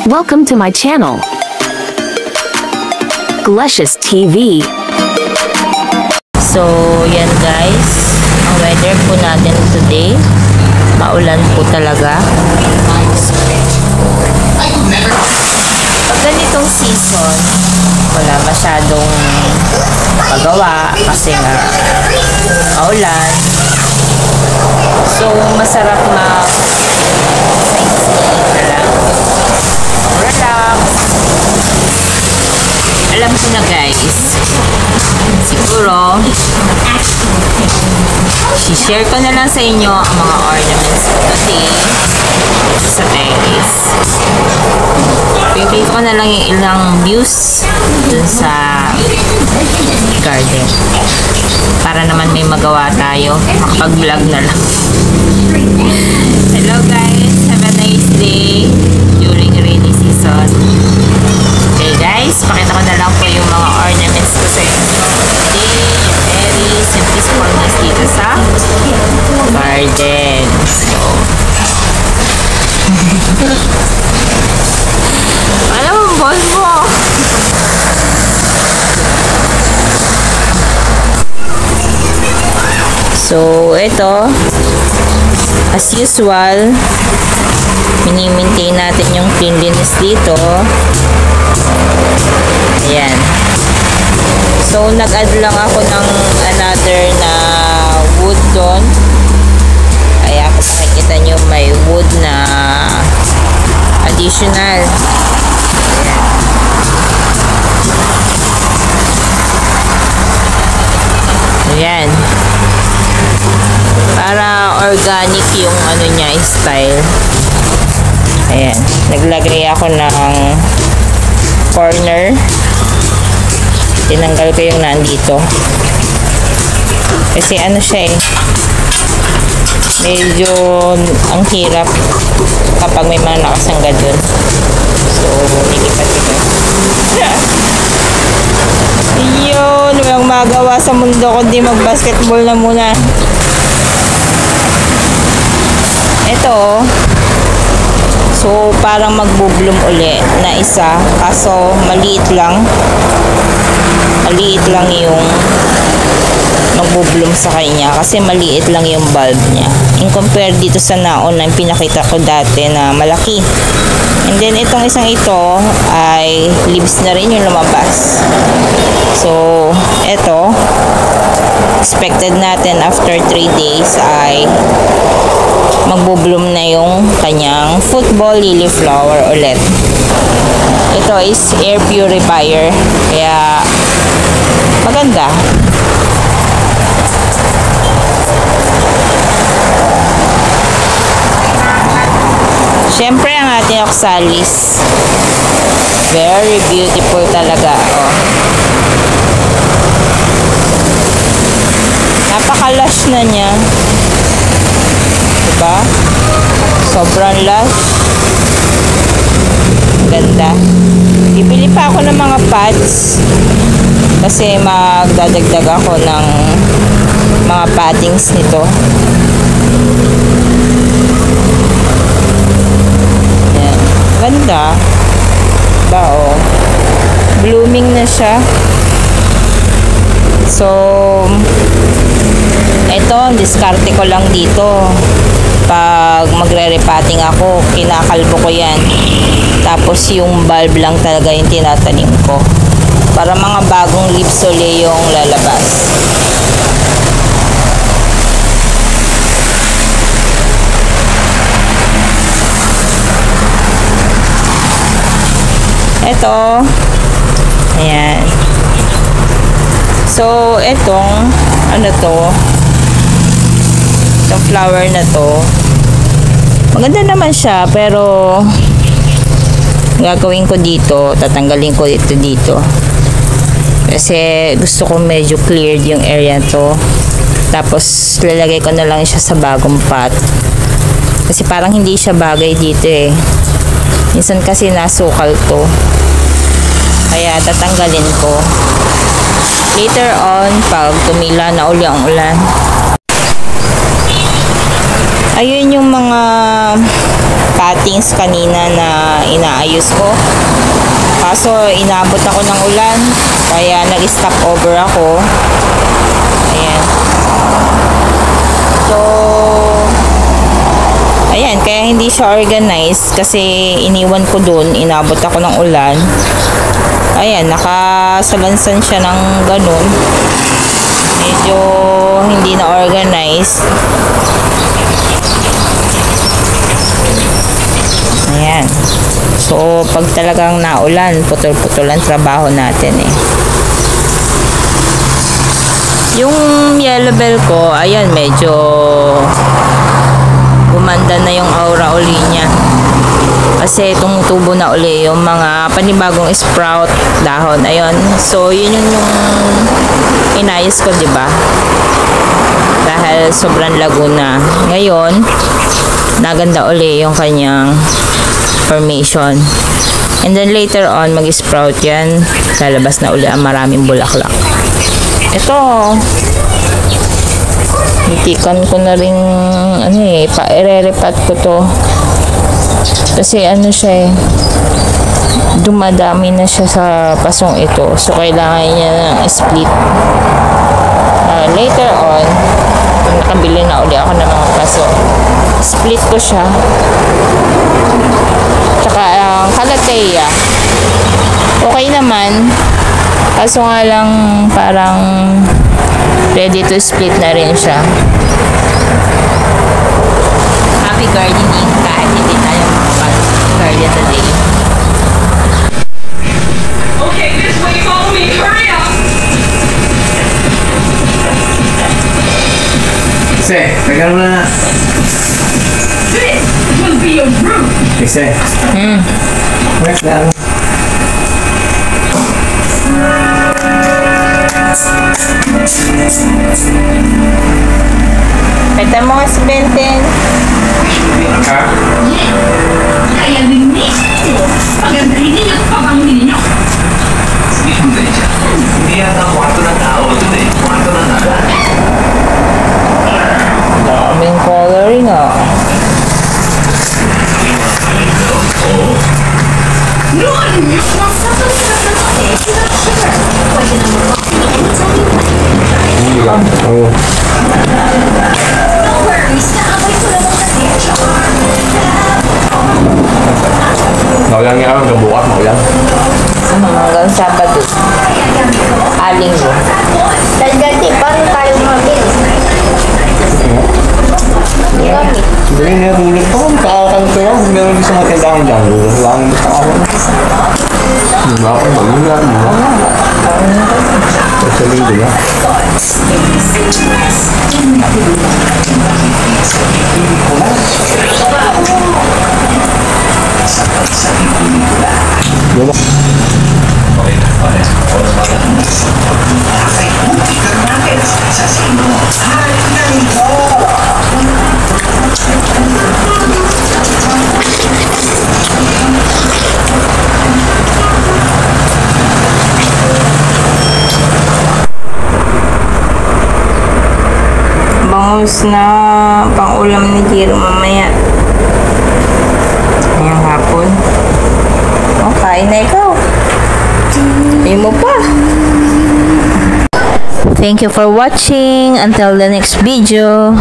Welcome to my channel, Glecious TV. So, yan guys, ang weather po natin today, maulan po talaga. Pag ganitong season, wala masyadong pagawa kasi nga maulan. So, masarap sightseeing na lang. Relax. Alam ko na guys, siguro share ko na lang sa inyo ang mga ornaments ko today sa terrace. Pipili ko na lang yung ilang views dun sa garden para naman may magawa tayo, makapag-vlog na lang. Hello guys, have a nice day during rainy season. Okay guys, pakita ko na lang po yung mga ornaments ko sa inyo today. Yung berries, yung peacefulness dito sa garden. Alam mo, boss mo. So, ito, as usual, mini-maintain natin yung cleanliness dito. Ayan. So, nag-add lang ako ng another na wood doon. Kaya kung makikita nyo, may wood na additional. Ayan. Para organic yung ano niya, style. Ayan. Naglagay ako ng corner. Tinanggal ko yung nandito. Kasi ano siya eh. Medyo ang hirap kapag may mga nakasangga dun. So, nilipat-lipat. Yun, walang magawa sa mundo kundi mag-basketball na muna. Ito, so parang magbo-bloom uli na isa, kaso maliit lang yung magbo-bloom sa kanya kasi maliit lang yung bulb niya in compare dito sa naon na pinakita ko dati na malaki. And then itong isang ito ay leaves na rin yung lumabas. So ito, expected natin after 3 days ay magbo-bloom na yung kanyang football lily flower ulit. Ito is air purifier, kaya maganda. Siyempre ang ating oxalis, very beautiful talaga. Oh. Napaka-lush na niya. Diba? Sobrang lush. Ganda. Bibili pa ako ng mga pots kasi magdadagdag ako ng mga pottings nito. Yan. Ganda. Diba, oh. Blooming na siya. So, ito, diskarte ko lang dito. Pag magre-repotting ako, kinakalbo ko yan. Tapos yung bulb lang talaga yung tinatanim ko. Para mga bagong leaves uli yung lalabas. Ito. Ayan. So, etong, ano to? Itong flower na to. Maganda naman siya, pero gagawin ko dito, tatanggalin ko ito dito. Kasi gusto ko medyo cleared yung area to. Tapos, lalagay ko na lang siya sa bagong pot. Kasi parang hindi siya bagay dito eh. Minsan kasi nasukal to. Kaya tatanggalin ko. Later on, pag tumila na uli ang ulan. Ayun yung mga cuttings kanina na inaayos ko. Kaso inabot ako ng ulan, kaya nag-stop over ako. Ayan. So, ayan, kaya hindi siya organized kasi iniwan ko dun, inabot ako ng ulan. Ayan, nakasalansan siya ng ganun. Medyo hindi na organized. Ayan. So, pag talagang naulan, putol-putol ang trabaho natin eh. Yung yellow bell ko, ayan, medyo gumanda na yung aura uli niya. Kasi tumutubo na uli yung mga panibagong sprout dahon. Ayun. So, yun yung inayos ko, diba? Dahil sobrang lago na. Ngayon, naganda uli yung kanyang formation. And then later on, mag-sprout yan. Lalabas na uli ang maraming bulaklak. Ito, hitikan ko na rin, pa-ire-repat ko to. Kasi siya dumadami na siya sa pasong ito. So, kailangan niya ng split. Later on, kung nakabili na uli ako ng mga paso, split ko siya. Tsaka, Calathea. Okay naman. Kaso nga lang, parang ready to split na rin siya. Happy gardening kahit hindi tayo makapag-garden today. Okay, this way, follow me, hurry up! Kasi, nagkaroon na. This will be a room! Kasi, where's that? Kita mo nga si Benten. Kaya linis! Pagandahin ninyo at pabangunin ninyo! Hindi yata kwarto na tao. Ito na yung kwarto na tao. Daming coloring Noon! Nasasal sila ng kape, sila sugar. Pwede na Oo. No worries, naamoy ko lang ang kape. Maulang nga ang gabukat, maulang. hanggang Sabado. Linggo. Dahil ganti, paano tayo mabili? Gamit. Hindi niya tulad pa. Kakakanto yan. Meron gusto matindahan dyan. Lang gusto ako. Diba ako? Maging lang. Sa linggo na. Bangus na pang-ulam ni Jiro mamaya. Ngayong hapon. Oh, kain na ikaw. Ayun mo pa. Thank you for watching. Until the next video.